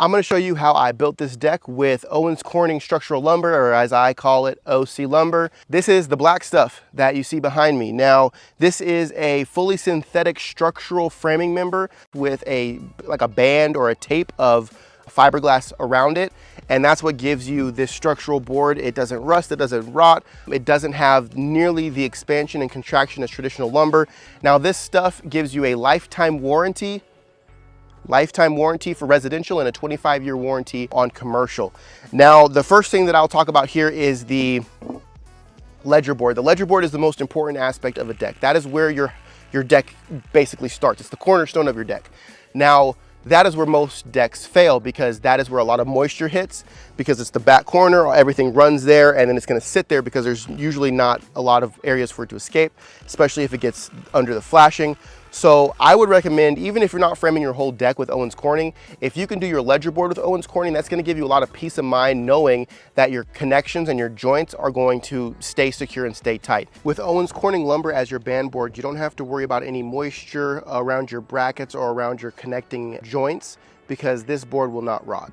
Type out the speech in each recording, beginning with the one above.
I'm going to show you how I built this deck with Owens Corning structural lumber, or as I call it, OC lumber. This is the black stuff that you see behind me. Now, this is a fully synthetic structural framing member with like a band or a tape of fiberglass around it. And that's what gives you this structural board. It doesn't rust, it doesn't rot. It doesn't have nearly the expansion and contraction as traditional lumber. Now, this stuff gives you a lifetime warranty for residential and a 25-year warranty on commercial. Now, the first thing that I'll talk about here is the ledger board. The ledger board is the most important aspect of a deck. That is where your deck basically starts. It's the cornerstone of your deck. Now, that is where most decks fail, because that is where a lot of moisture hits, because it's the back corner, everything runs there, and then it's going to sit there because there's usually not a lot of areas for it to escape, especially if it gets under the flashing. So I would recommend, even if you're not framing your whole deck with Owens Corning, if you can do your ledger board with Owens Corning, that's going to give you a lot of peace of mind knowing that your connections and your joints are going to stay secure and stay tight. With Owens Corning lumber as your band board, you don't have to worry about any moisture around your brackets or around your connecting joints, because this board will not rot.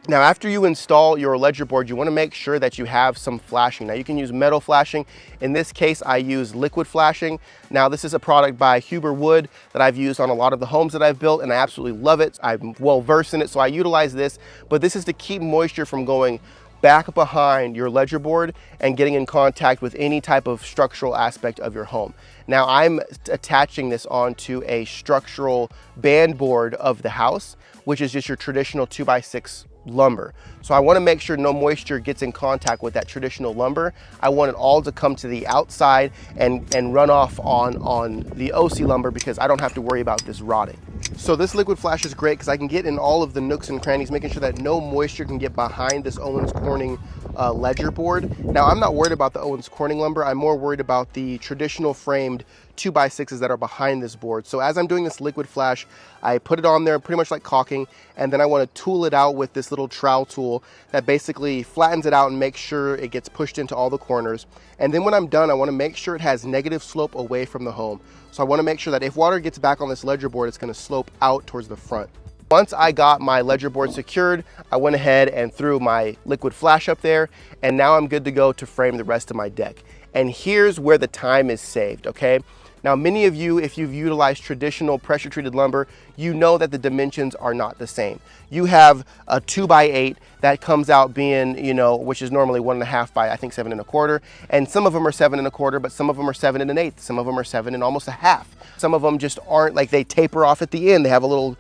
Now, after you install your ledger board, you want to make sure that you have some flashing. Now, you can use metal flashing. In this case, I use liquid flashing. Now, this is a product by Huber Wood that I've used on a lot of the homes that I've built, and I absolutely love it. I'm well versed in it, so I utilize this. But this is to keep moisture from going back behind your ledger board and getting in contact with any type of structural aspect of your home. Now, I'm attaching this onto a structural band board of the house, which is just your traditional 2x6 lumber. So I want to make sure no moisture gets in contact with that traditional lumber. I want it all to come to the outside and run off on the OC lumber, because I don't have to worry about this rotting. So this liquid flash is great because I can get in all of the nooks and crannies, making sure that no moisture can get behind this Owens Corning ledger board. Now, I'm not worried about the Owens Corning lumber. I'm more worried about the traditional framed 2x6s that are behind this board. So as I'm doing this liquid flash, I put it on there pretty much like caulking, and then I want to tool it out with this little trowel tool that basically flattens it out and makes sure it gets pushed into all the corners. And then when I'm done, I want to make sure it has negative slope away from the home. So I want to make sure that if water gets back on this ledger board, it's going to slope out towards the front. Once I got my ledger board secured, I went ahead and threw my liquid flash up there, and now I'm good to go to frame the rest of my deck. And here's where the time is saved, okay? Now, many of you, if you've utilized traditional pressure treated lumber, you know that the dimensions are not the same. You have a 2x8 that comes out being, which is normally 1.5 by, I think, 7 1/4. And some of them are 7 1/4, but some of them are 7 1/8. Some of them are 7 and almost a half. Some of them just aren't, like, they taper off at the end. They have a little,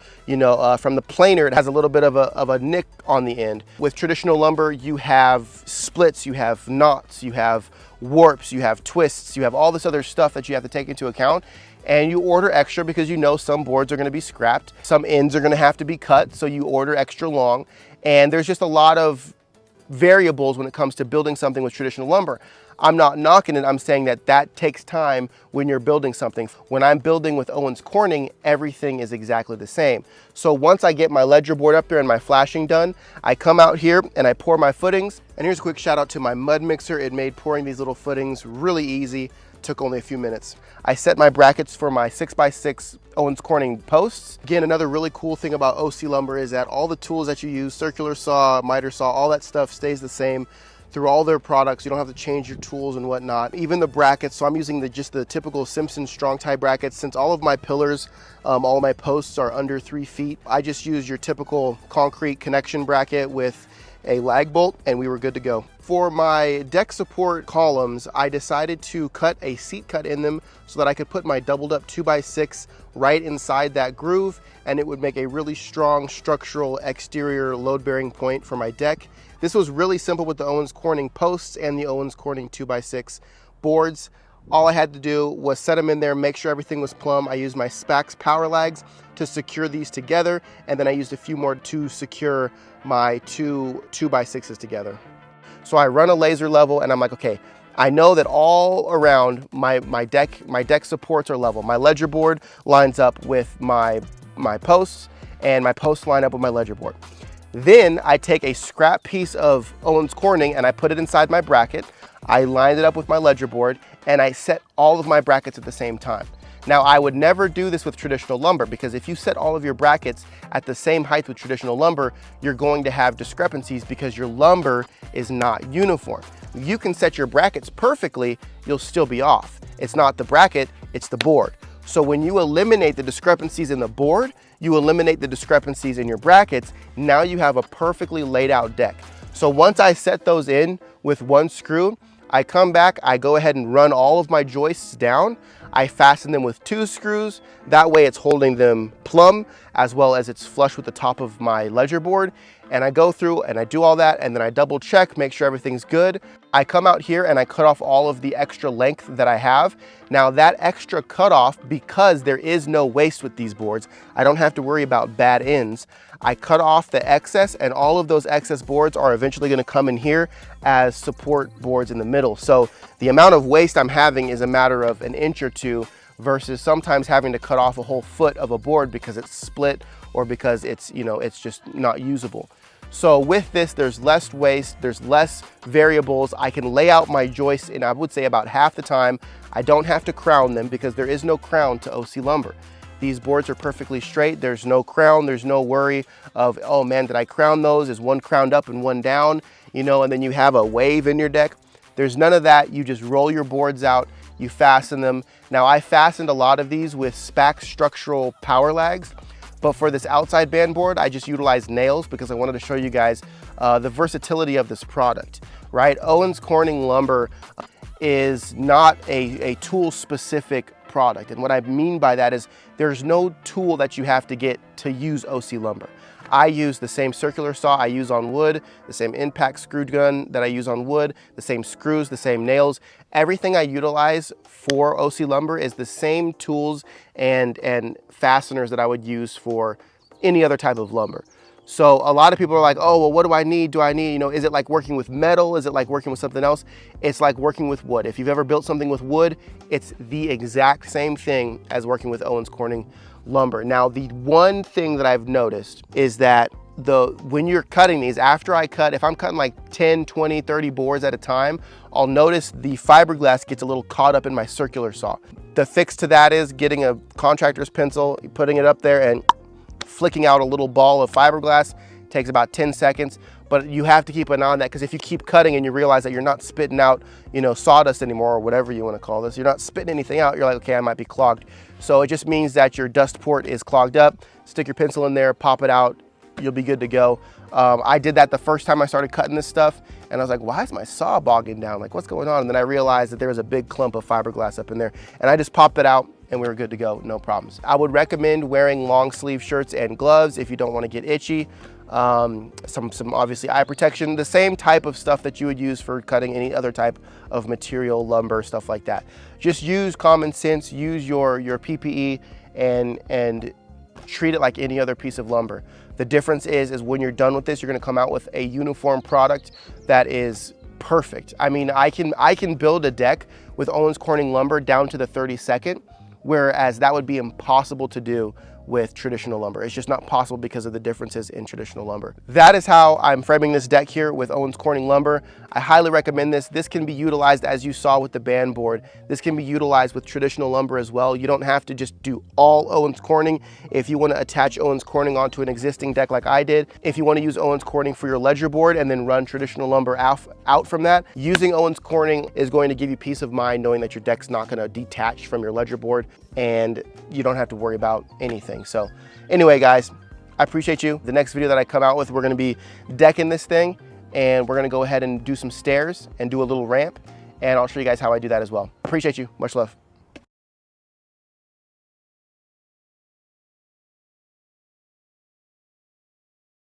from the planer, it has a little bit of a nick on the end. With traditional lumber, you have splits, you have knots, you have warps, you have twists, you have all this other stuff that you have to take into account, and you order extra because you know some boards are going to be scrapped, some ends are going to have to be cut, so you order extra long, and there's just a lot of variables when it comes to building something with traditional lumber. I'm not knocking it, I'm saying that takes time when you're building something. When I'm building with Owens Corning, everything is exactly the same. So once I get my ledger board up there and my flashing done, I come out here and I pour my footings. And here's a quick shout out to my mud mixer. It made pouring these little footings really easy. Took only a few minutes. I set my brackets for my 6x6 Owens Corning posts. Again, another really cool thing about OC lumber is that all the tools that you use, circular saw, miter saw, all that stuff stays the same through all their products. You don't have to change your tools and whatnot. Even the brackets, so I'm using just the typical Simpson strong tie brackets. Since all of my pillars, all of my posts are under 3 feet, I just use your typical concrete connection bracket with a lag bolt, and we were good to go. For my deck support columns, I decided to cut a seat cut in them so that I could put my doubled up 2x6 right inside that groove, and it would make a really strong structural exterior load bearing point for my deck. This was really simple with the Owens Corning posts and the Owens Corning 2x6 boards. All I had to do was set them in there, make sure everything was plumb. I used my Spax power lags to secure these together, and then I used a few more to secure my two 2x6s together. So I run a laser level, and I'm like, okay, I know that all around my deck supports are level. My ledger board lines up with my posts, and my posts line up with my ledger board. Then I take a scrap piece of Owens Corning and I put it inside my bracket. I lined it up with my ledger board, and I set all of my brackets at the same time. Now, I would never do this with traditional lumber, because if you set all of your brackets at the same height with traditional lumber, you're going to have discrepancies because your lumber is not uniform. You can set your brackets perfectly, you'll still be off. It's not the bracket, it's the board. So when you eliminate the discrepancies in the board, you eliminate the discrepancies in your brackets. Now you have a perfectly laid out deck. So once I set those in with one screw, I come back, I go ahead and run all of my joists down. I fasten them with 2 screws. That way it's holding them plumb, as well as it's flush with the top of my ledger board. And I go through and I do all that, and then I double check, make sure everything's good. I come out here and I cut off all of the extra length that I have. Now that extra cutoff, because there is no waste with these boards, I don't have to worry about bad ends. I cut off the excess, and all of those excess boards are eventually going to come in here as support boards in the middle. So the amount of waste I'm having is a matter of an inch or two, versus sometimes having to cut off a whole foot of a board because it's split or because it's, you know, it's just not usable. So with this, there's less waste, there's less variables. I can lay out my joists in, I would say, about half the time. I don't have to crown them because there is no crown to OC lumber. These boards are perfectly straight. There's no crown. There's no worry of, oh man, did I crown those? Is one crowned up and one down? You know, and then you have a wave in your deck. There's none of that. You just roll your boards out, you fasten them. Now I fastened a lot of these with SPAC structural power lags, but for this outside band board, I just utilized nails because I wanted to show you guys the versatility of this product, right? Owens Corning lumber is not a tool specific product. And what I mean by that is there's no tool that you have to get to use OC lumber. I use the same circular saw I use on wood, the same impact screw gun that I use on wood, the same screws, the same nails. Everything I utilize for OC lumber is the same tools and fasteners that I would use for any other type of lumber. So a lot of people are like, oh, well, what do I need? You know, is it like working with metal? Is it like working with something else? It's like working with wood. If you've ever built something with wood, it's the exact same thing as working with Owens Corning lumber. Now, the one thing that I've noticed is that when you're cutting these, after I cut, if I'm cutting like 10, 20, 30 boards at a time, I'll notice the fiberglass gets a little caught up in my circular saw. The fix to that is getting a contractor's pencil, putting it up there and flicking out a little ball of fiberglass. Takes about 10 seconds, but you have to keep an eye on that, because if you keep cutting and you realize that you're not spitting out, you know, sawdust anymore, or whatever you want to call this, you're not spitting anything out, you're like, okay, I might be clogged. So it just means that your dust port is clogged up. Stick your pencil in there, pop it out, you'll be good to go. I did that the first time I started cutting this stuff, and I was like, why is my saw bogging down? Like, what's going on? And then I realized that there was a big clump of fiberglass up in there, and I just popped it out and we were good to go, no problems. I would recommend wearing long sleeve shirts and gloves if you don't want to get itchy. Some obviously eye protection, the same type of stuff that you would use for cutting any other type of material, lumber, stuff like that. Just use common sense, use your PPE and treat it like any other piece of lumber. The difference is when you're done with this, you're gonna come out with a uniform product that is perfect. I mean, I can build a deck with Owens Corning lumber down to the 32nd, whereas that would be impossible to do with traditional lumber. It's just not possible because of the differences in traditional lumber. That is how I'm framing this deck here with Owens Corning lumber. I highly recommend this. This can be utilized, as you saw with the band board. This can be utilized with traditional lumber as well. You don't have to just do all Owens Corning. If you want to attach Owens Corning onto an existing deck like I did, if you want to use Owens Corning for your ledger board and then run traditional lumber out from that, using Owens Corning is going to give you peace of mind knowing that your deck's not going to detach from your ledger board and you don't have to worry about anything. So anyway, guys, I appreciate you. The next video that I come out with, we're gonna be decking this thing, and we're gonna go ahead and do some stairs and do a little ramp, and I'll show you guys how I do that as well. Appreciate you. Much love.